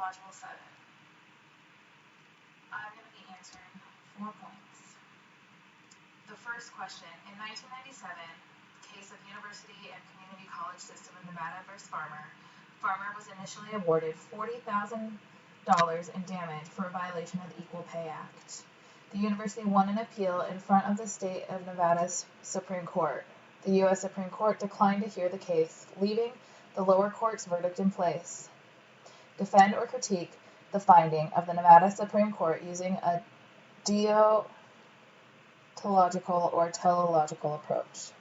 Module 7. I'm going to be answering 4 points. The first question, in 1997, case of University and Community College System of Nevada versus Farmer, Farmer was initially awarded $40,000 in damage for a violation of the Equal Pay Act. The university won an appeal in front of the state of Nevada's Supreme Court. The U.S. Supreme Court declined to hear the case, leaving the lower court's verdict in place. Defend or critique the finding of the Nevada Supreme Court using a deontological or teleological approach.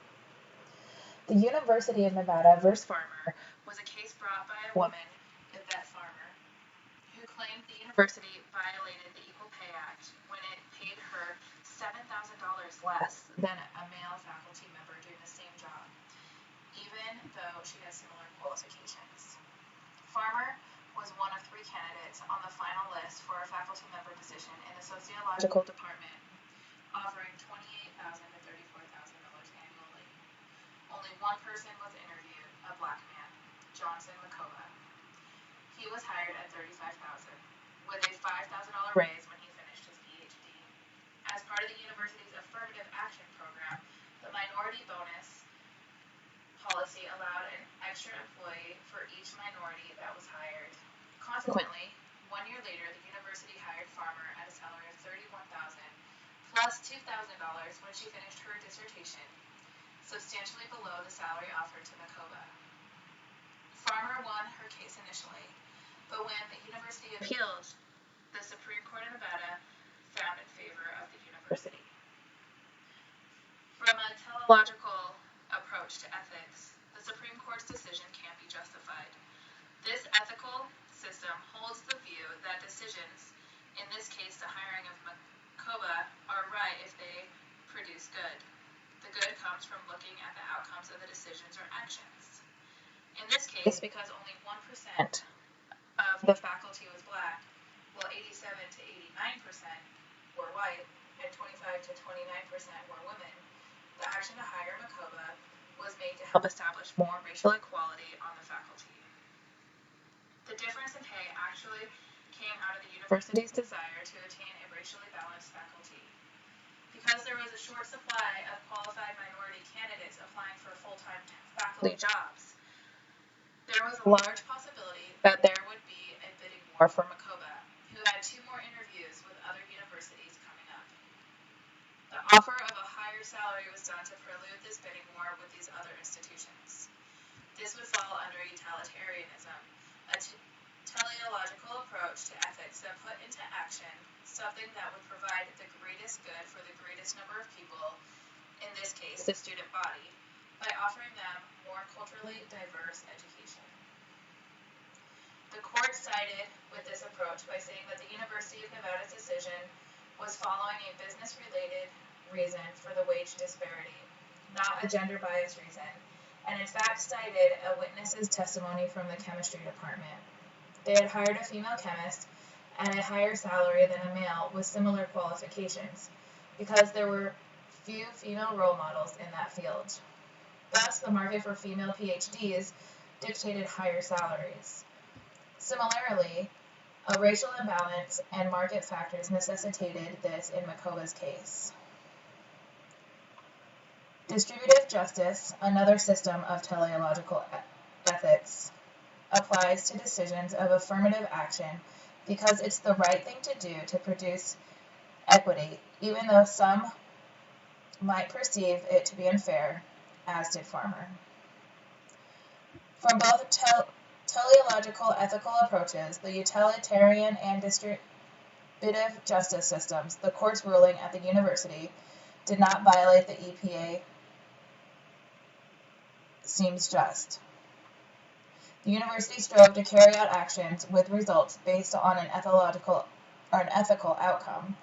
The University of Nevada versus Farmer was a case brought by a woman, Yvette Farmer, who claimed the university violated the Equal Pay Act when it paid her $7,000 less than a male faculty member doing the same job, even though she has similar qualifications. Farmer was one of 3 candidates on the final list for a faculty member position in the sociological department, offering $28,000 to $34,000 annually. Only one person was interviewed, a black man, Johnson Makoba. He was hired at $35,000, with a $5,000 raise when he finished his PhD. As part of the university's affirmative action program, the minority bonus policy allowed an extra employee for each minority that was hired. Consequently, 1 year later, the university hired Farmer at a salary of $31,000 plus $2,000 when she finished her dissertation, substantially below the salary offered to Makoba. Farmer won her case initially, but when the university appealed, the Supreme Court of Nevada found in favor of the university. From a teleological approach to ethics, the Supreme Court's decision can't be justified. This ethical system holds the view that decisions, in this case the hiring of Makoba, are right if they produce good. The good comes from looking at the outcomes of the decisions or actions. In this case, because only 1% of the faculty was black, while 87 to 89% were white, and 25 to 29% were women, the action to hire Makoba was made to help establish more racial equality on the faculty. The difference in pay actually came out of the university's desire to attain a racially balanced faculty. Because there was a short supply of qualified minority candidates applying for full-time faculty jobs, there was a large possibility that there would be a bidding war for Makoba, who had 2 more interviews with other universities coming up. The offer of a higher salary was done to prelude this bidding war with these other institutions. This would fall under utilitarianism, a teleological approach to ethics that put into action something that would provide the greatest good for the greatest number of people, in this case the student body, by offering them more culturally diverse education. The court sided with this approach by saying that the University of Nevada's decision was following a business-related reason for the wage disparity, not a gender-biased reason, and in fact cited a witness's testimony from the chemistry department. They had hired a female chemist at a higher salary than a male with similar qualifications, because there were few female role models in that field. Thus, the market for female PhDs dictated higher salaries. Similarly, a racial imbalance and market factors necessitated this in Makoba's case. Distributive justice, another system of teleological ethics, applies to decisions of affirmative action because it's the right thing to do to produce equity, even though some might perceive it to be unfair, as did Farmer. From both teleological ethical approaches, the utilitarian and distributive justice systems, the court's ruling at the university did not violate the EPA seems just. The university strove to carry out actions with results based on an ethical outcome,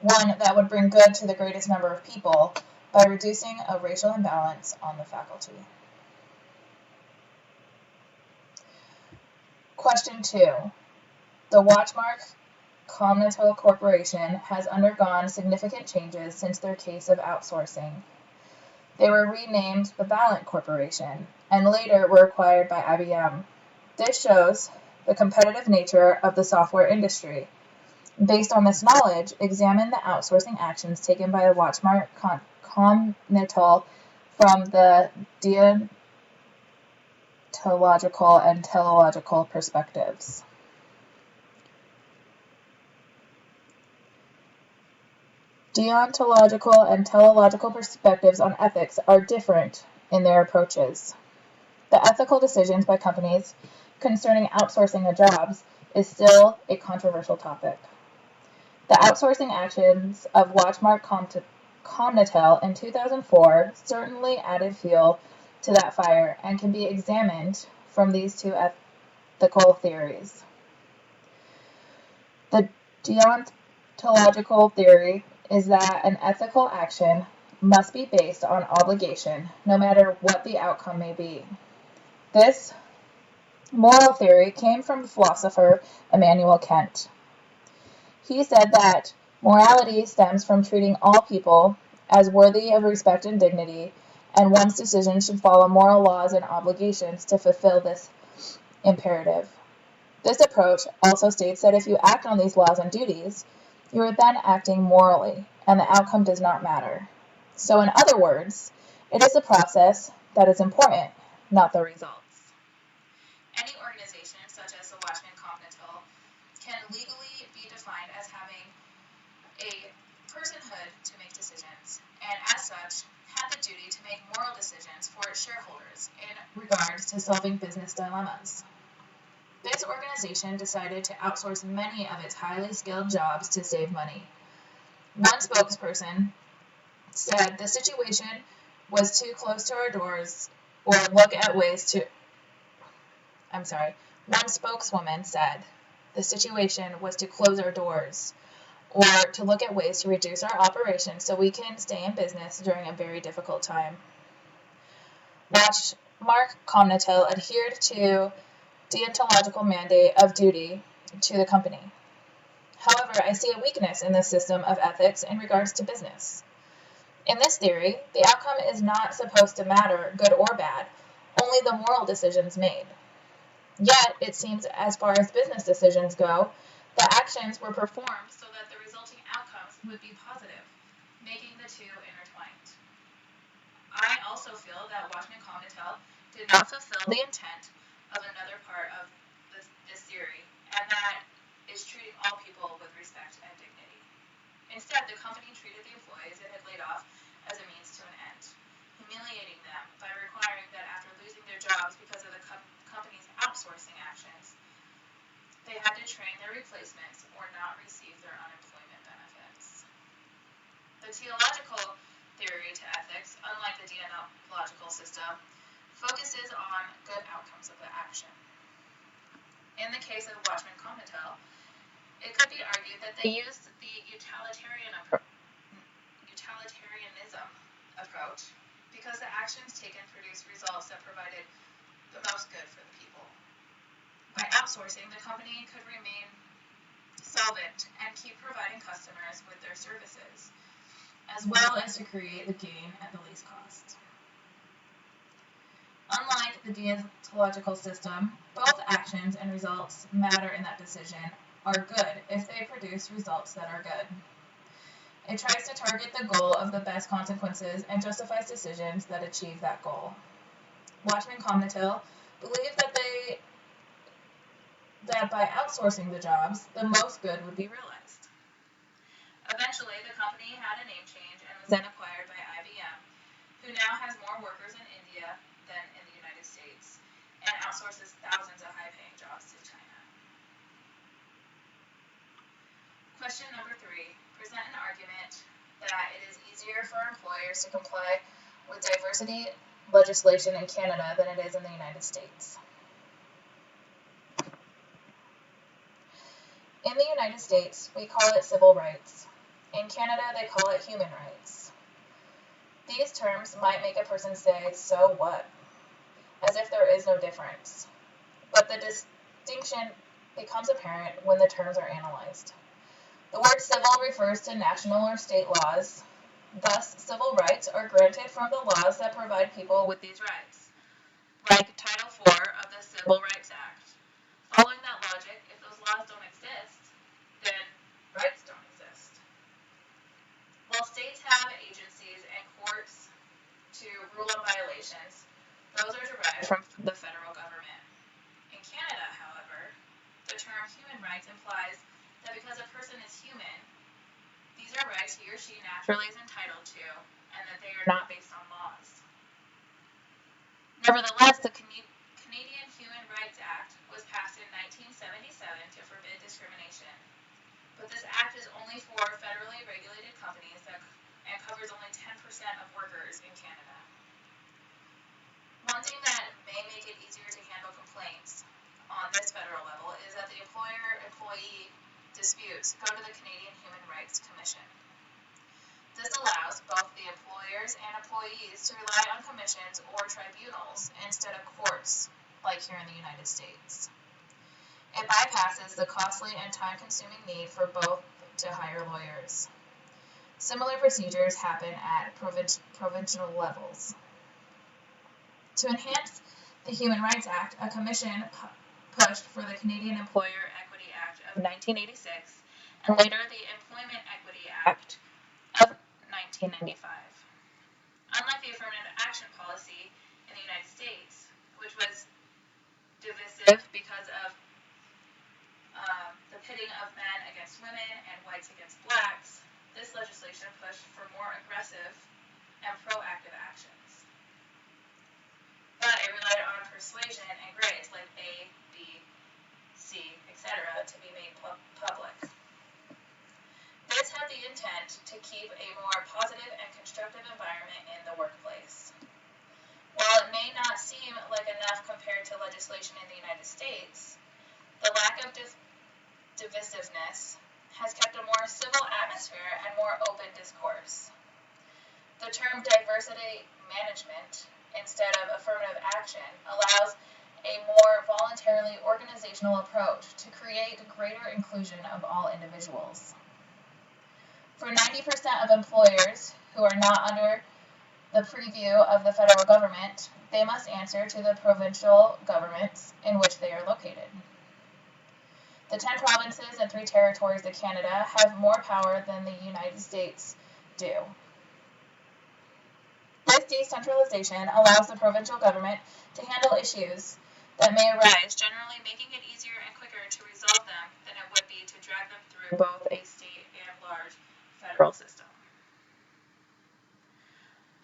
one that would bring good to the greatest number of people by reducing a racial imbalance on the faculty. Question 2. The Watchmark Commnato Corporation has undergone significant changes since their case of outsourcing. They were renamed the Ballant Corporation and later were acquired by IBM. This shows the competitive nature of the software industry. Based on this knowledge, examine the outsourcing actions taken by Watchmark Comnital from the deontological and teleological perspectives. Deontological and teleological perspectives on ethics are different in their approaches. The ethical decisions by companies concerning outsourcing of jobs is still a controversial topic. The outsourcing actions of Watchmark Comnital in 2004 certainly added fuel to that fire and can be examined from these two ethical theories. The deontological theory is that an ethical action must be based on obligation, no matter what the outcome may be. This moral theory came from the philosopher Immanuel Kant. He said that morality stems from treating all people as worthy of respect and dignity, and one's decisions should follow moral laws and obligations to fulfill this imperative. This approach also states that if you act on these laws and duties, you are then acting morally, and the outcome does not matter. So, in other words, it is the process that is important, not the results. Any organization, such as the Watchman Comnital, can legally be defined as having a personhood to make decisions, and as such, had the duty to make moral decisions for its shareholders in regards to solving business dilemmas. This organization decided to outsource many of its highly skilled jobs to save money. One spokesperson said the situation was too close to our doors, or look at ways to. One spokeswoman said the situation was to close our doors, or to look at ways to reduce our operations so we can stay in business during a very difficult time. Watchmark Comnital adhered to deontological mandate of duty to the company. However, I see a weakness in this system of ethics in regards to business. In this theory, the outcome is not supposed to matter, good or bad, only the moral decisions made. Yet, it seems as far as business decisions go, the actions were performed so that the resulting outcomes would be positive, making the two intertwined. I also feel that Watchman Comnital did not fulfill the intent of another part of this theory, and that is treating all people with respect and dignity. Instead, the company treated the employees it had laid off as a means to an end, humiliating them by requiring that after losing their jobs because of the company's outsourcing actions, they had to train their replacements or not receive their unemployment benefits. The teleological theory to ethics, unlike the deontological system, focuses on good outcomes of the action. In the case of Watchman Comnital, it could be argued that they used the utilitarianism approach because the actions taken produced results that provided the most good for the people. By outsourcing, the company could remain solvent and keep providing customers with their services, as well as to create the gain at the least cost. Unlike the deontological system, both actions and results matter in that decision are good if they produce results that are good. It tries to target the goal of the best consequences and justifies decisions that achieve that goal. Watchman Comnital believed that by outsourcing the jobs, the most good would be realized. Eventually, the company had a name change and was then acquired by IBM, who now has more workers in India than in the United States, and outsources thousands of high-paying jobs to China. Question number 3. Present an argument that it is easier for employers to comply with diversity legislation in Canada than it is in the United States. In the United States, we call it civil rights. In Canada, they call it human rights. These terms might make a person say, so what? As if there is no difference. But the distinction becomes apparent when the terms are analyzed. The word civil refers to national or state laws. Thus, civil rights are granted from the laws that provide people with these rights, like Title IV of the Civil Rights Act. Following that legislations, those are derived from the federal government. In Canada, however, the term human rights implies that because a person is human, these are rights he or she naturally is entitled to, and that they are not based on laws. Nevertheless, the Canadian Human Rights Act was passed in 1977 to forbid discrimination. But this act is only for federally regulated companies and covers only 10% of workers in Canada. One thing that may make it easier to handle complaints on this federal level is that the employer-employee disputes go to the Canadian Human Rights Commission. This allows both the employers and employees to rely on commissions or tribunals instead of courts, like here in the United States. It bypasses the costly and time-consuming need for both to hire lawyers. Similar procedures happen at provincial levels. To enhance the Human Rights Act, a commission pushed for the Canadian Employer Equity Act of 1986 and later the Employment Equity Act of 1995. Unlike the affirmative action policy in the United States, which was divisive because of the pitting of men against women and whites against blacks, this legislation pushed for more aggressive and proactive actions. But it relied on persuasion and grades like A, B, C, etc. to be made public. This had the intent to keep a more positive and constructive environment in the workplace. While it may not seem like enough compared to legislation in the United States, the lack of divisiveness has kept a more civil atmosphere and more open discourse. The term diversity management instead of affirmative action allows a more voluntarily organizational approach to create greater inclusion of all individuals. For 90% of employers who are not under the purview of the federal government, they must answer to the provincial governments in which they are located. The 10 provinces and 3 territories of Canada have more power than the United States do. This decentralization allows the provincial government to handle issues that may arise, generally making it easier and quicker to resolve them than it would be to drag them through both a state and large federal system.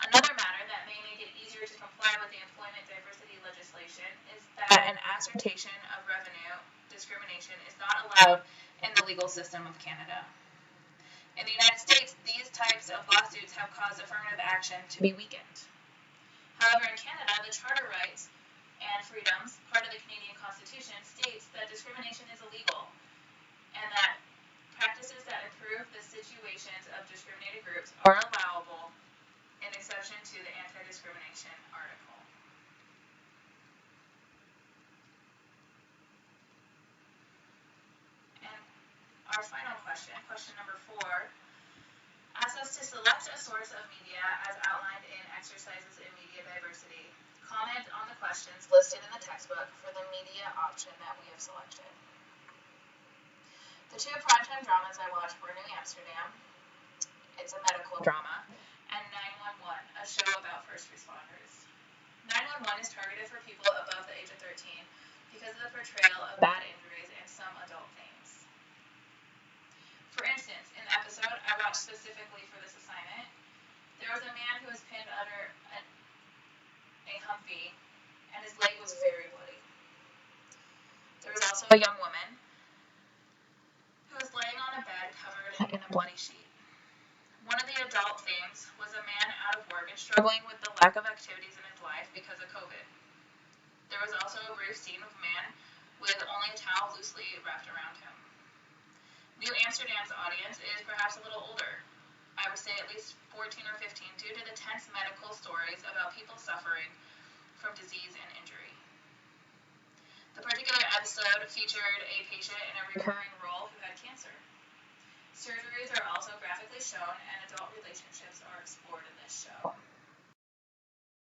Another matter that may make it easier to comply with the employment diversity legislation is that an assertion of revenue discrimination is not allowed in the legal system of Canada. In the United States, these types of lawsuits have caused affirmative action to be weakened. However, in Canada, the Charter Rights and Freedoms, part of the Canadian Constitution, states that discrimination is illegal and that practices that improve the situations of discriminated groups are allowable in exception to the anti-discrimination article. And our final question, question number 4, asks us to select a source of media as outlined in Exercises in Media Diversity. Comment on the questions listed in the textbook for the media option that we have selected. The 2 primetime dramas I watched were New Amsterdam, it's a medical drama, and 911, a show about first responders. 911 is targeted for people above the age of 13 because of the portrayal of bad injuries and some adult themes. For instance, in the episode I watched specifically for this assignment, there was a man who was pinned under a Humvee and his leg was very bloody. There was also a young woman who was laying on a bed covered in a bloody sheet. One of the adult themes was a man out of work and struggling with the lack of activities in his life because of COVID. There was also a brief scene of a man with only a towel loosely wrapped around him. New Amsterdam's audience is perhaps a little older. I would say at least 14 or 15 due to the tense medical stories about people suffering from disease and injury. The particular episode featured a patient in a recurring role who had cancer. Surgeries are also graphically shown and adult relationships are explored in this show.